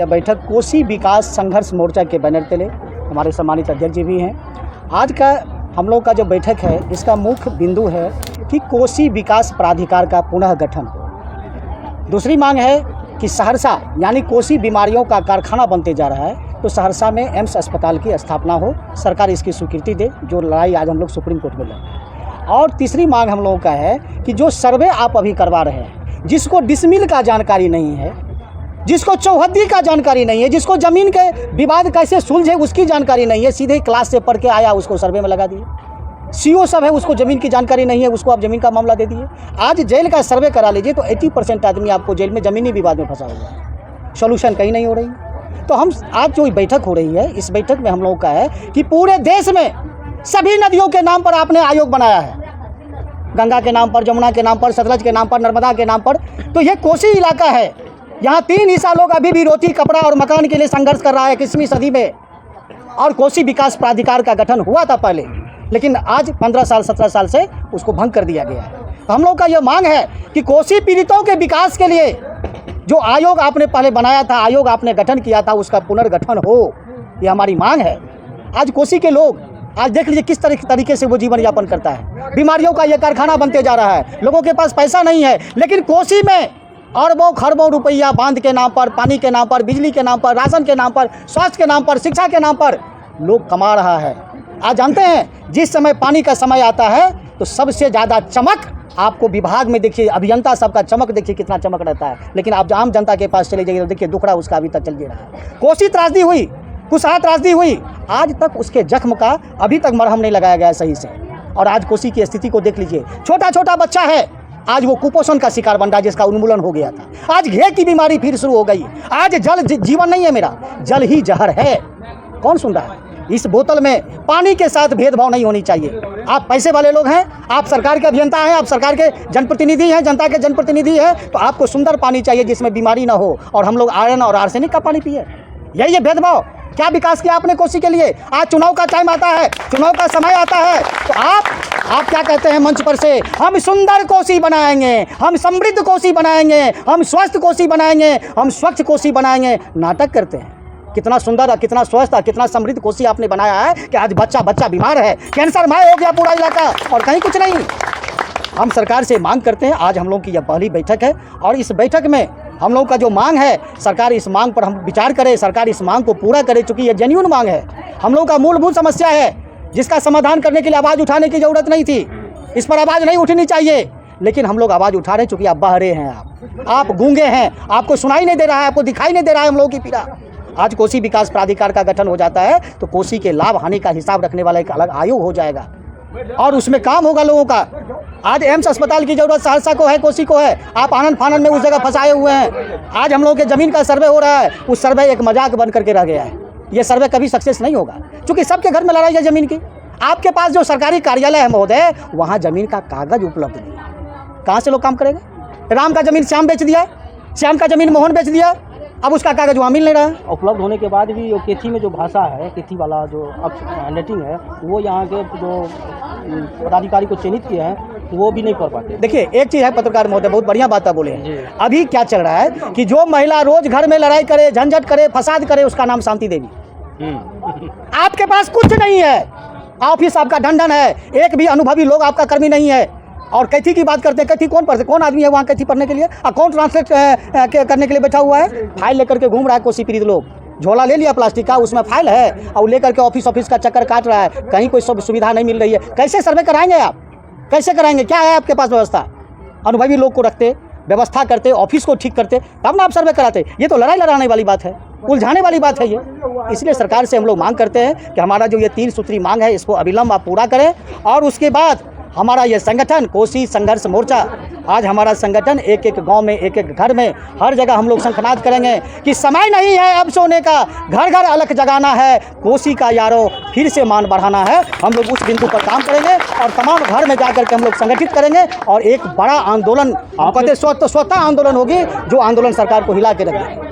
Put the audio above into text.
बैठक कोसी विकास संघर्ष मोर्चा के बैनर तले, हमारे सम्मानित अध्यक्ष जी भी हैं। आज का हम लोग का जो बैठक है इसका मुख्य बिंदु है कि कोसी विकास प्राधिकार का पुनः गठन हो। दूसरी मांग है कि सहरसा यानी कोसी बीमारियों का कारखाना बनते जा रहा है, तो सहरसा में एम्स अस्पताल की स्थापना हो, सरकार इसकी स्वीकृति दे, जो लड़ाई आज हम लोग सुप्रीम कोर्ट में लड़ रहे हैं। और तीसरी मांग हम लोगों का है कि जो सर्वे आप अभी करवा रहे हैं, जिसको डिसमिल का जानकारी नहीं है, जिसको चौहद्दी का जानकारी नहीं है, जिसको ज़मीन के विवाद कैसे सुलझे उसकी जानकारी नहीं है, सीधे क्लास से पढ़ के आया उसको सर्वे में लगा दिए। सीओ सब है, उसको ज़मीन की जानकारी नहीं है, उसको आप ज़मीन का मामला दे दिए। आज जेल का सर्वे करा लीजिए तो 80% आदमी आपको जेल में ज़मीनी विवाद में फंसा हुआ है, सोल्यूशन कहीं नहीं हो रही। तो हम आज जो बैठक हो रही है, इस बैठक में हम लोगों का है कि पूरे देश में सभी नदियों के नाम पर आपने आयोग बनाया है, गंगा के नाम पर, जमुना के नाम पर, सतलज के नाम पर, नर्मदा के नाम पर। तो ये कोसी इलाका है, यहाँ 3 ईसा लोग अभी भी रोटी, कपड़ा और मकान के लिए संघर्ष कर रहा है 21वीं सदी में। और कोसी विकास प्राधिकार का गठन हुआ था पहले, लेकिन आज 15 साल 17 साल से उसको भंग कर दिया गया है। तो हम लोग का यह मांग है कि कोसी पीड़ितों के विकास के लिए जो आयोग आपने पहले बनाया था, आयोग आपने गठन किया था, उसका पुनर्गठन हो, ये हमारी मांग है। आज कोसी के लोग आज देख लीजिए किस तरीके से वो जीवन यापन करता है। बीमारियों का ये कारखाना बनते जा रहा है, लोगों के पास पैसा नहीं है, लेकिन कोसी में अरबों खरबों रुपया बांध के नाम पर, पानी के नाम पर, बिजली के नाम पर, राशन के नाम पर, स्वास्थ्य के नाम पर, शिक्षा के नाम पर लोग कमा रहा है। आज जानते हैं जिस समय पानी का समय आता है तो सबसे ज़्यादा चमक आपको विभाग में देखिए, अभियंता सबका चमक देखिए कितना चमक रहता है, लेकिन आप आम जनता के पास चले जाइए तो देखिए दुखड़ा उसका अभी तक चल रहा है। कोसी त्रासदी हुई, कुशहा त्रासदी हुई, आज तक उसके जख्म का अभी तक मरहम नहीं लगाया गया सही से। और आज कोसी की स्थिति को देख लीजिए, छोटा छोटा बच्चा है, आज वो कुपोषण का शिकार बन रहा है, जिसका उन्मूलन हो गया था। आज घेर की बीमारी फिर शुरू हो गई। आज जल जीवन नहीं है मेरा, जल ही जहर है। कौन सुन रहा है? इस बोतल में पानी के साथ भेदभाव नहीं होनी चाहिए। आप पैसे वाले लोग हैं, आप सरकार के अभियंता हैं, आप सरकार के जनप्रतिनिधि हैं, जनता के जनप्रतिनिधि हैं, तो आपको सुंदर पानी चाहिए जिसमें बीमारी ना हो, और हम लोग आयरन और आर्सेनिक का पानी पिए। यही है भेदभाव। क्या विकास किया आपने कोसी के लिए? आज चुनाव का टाइम आता है, चुनाव का समय आता है, तो आप क्या कहते हैं मंच पर से, हम सुंदर कोसी बनाएंगे, हम समृद्ध कोसी बनाएंगे, हम स्वस्थ कोसी बनाएंगे, हम स्वच्छ कोसी बनाएंगे। नाटक करते हैं। कितना सुंदर, कितना स्वस्थ, कितना समृद्ध कोसी आपने बनाया है कि आज बच्चा बीमार है, कैंसर मय हो गया पूरा इलाका, और कहीं कुछ नहीं। हम सरकार से मांग करते हैं, आज हम लोग की यह पहली बैठक है, और इस बैठक में हम लोग का जो मांग है, सरकार इस मांग पर हम विचार करे, सरकार इस मांग को पूरा करे, चूँकि ये जेन्युइन मांग है, हम लोग का मूलभूत समस्या है, जिसका समाधान करने के लिए आवाज़ उठाने की ज़रूरत नहीं थी। इस पर आवाज़ नहीं उठनी चाहिए, लेकिन हम लोग आवाज़ उठा रहे हैं, चूँकि आप बहरे हैं, आप गूंगे हैं, आपको सुनाई नहीं दे रहा है, आपको दिखाई नहीं दे रहा है हम लोगों की पीड़ा। आज कोसी विकास प्राधिकार का गठन हो जाता है तो कोसी के लाभ हानि का हिसाब रखने वाला एक अलग आयोग हो जाएगा, और उसमें काम होगा लोगों का। आज एम्स अस्पताल की जरूरत सहरसा को है, कोसी को है, आप आनंद फानंद में उस जगह फंसाए हुए हैं। आज हम लोगों के ज़मीन का सर्वे हो रहा है, उस सर्वे एक मजाक बन करके रह गया है। ये सर्वे कभी सक्सेस नहीं होगा, क्योंकि सबके घर में लड़ाई है ज़मीन की। आपके पास जो सरकारी कार्यालय है महोदय, वहाँ ज़मीन का कागज़ उपलब्ध नहीं है, कहाँ से लोग काम करेंगे? राम का ज़मीन श्याम बेच दिया, श्याम का ज़मीन मोहन बेच दिया, अब उसका कागज वहाँ मिल नहीं रहा है। उपलब्ध होने के बाद भी केथी में जो भाषा है, केथी वाला जो हैंडराइटिंग है, वो यहाँ के जो पदाधिकारी को चिन्हित किए हैं वो भी नहीं कर पाते। देखिए एक चीज़ है पत्रकार महोदय, बहुत बढ़िया बात बोले हैं। अभी क्या चल रहा है कि जो महिला रोज घर में लड़ाई करे, झंझट करे, फसाद करे, उसका नाम शांति देवी। आपके पास कुछ नहीं है, ऑफिस आपका ढंढन है, एक भी अनुभवी लोग आपका कर्मी नहीं है, और कैथी की बात करते हैं। कैथी कौन पढ़ते, कौन आदमी है वहाँ कैथी पढ़ने के लिए, कौन ट्रांसलेट करने के लिए बैठा हुआ है? फाइल लेकर के घूम रहा है कोसी पीड़ित लोग, झोला ले लिया प्लास्टिक का, उसमें फाइल है, और लेकर के ऑफिस का चक्कर काट रहा है, कहीं कोई सुविधा नहीं मिल रही है। कैसे सर्वे कराएंगे आप? कैसे कराएंगे? क्या है आपके पास व्यवस्था? अनुभवी लोग को रखते, व्यवस्था करते, ऑफिस को ठीक करते, तब ना आप सर्वे कराते। ये तो लड़ाई लड़ाने वाली बात है, उलझाने वाली बात है ये। इसलिए सरकार से हम लोग मांग करते हैं कि हमारा जो ये 3 सूत्री मांग है, इसको अविलंब आप पूरा करें, और उसके बाद हमारा ये संगठन कोसी संघर्ष मोर्चा, आज हमारा संगठन एक एक गांव में, एक एक घर में, हर जगह हम लोग शंखनाद करेंगे कि समय नहीं है अब सोने का, घर घर अलख जगाना है, कोसी का यारो फिर से मान बढ़ाना है। हम लोग उस बिंदु पर काम करेंगे, और तमाम घर में जाकर के हम लोग संगठित करेंगे, और एक बड़ा आंदोलन, स्वतः आंदोलन होगी, जो आंदोलन सरकार को हिला के रख देगी।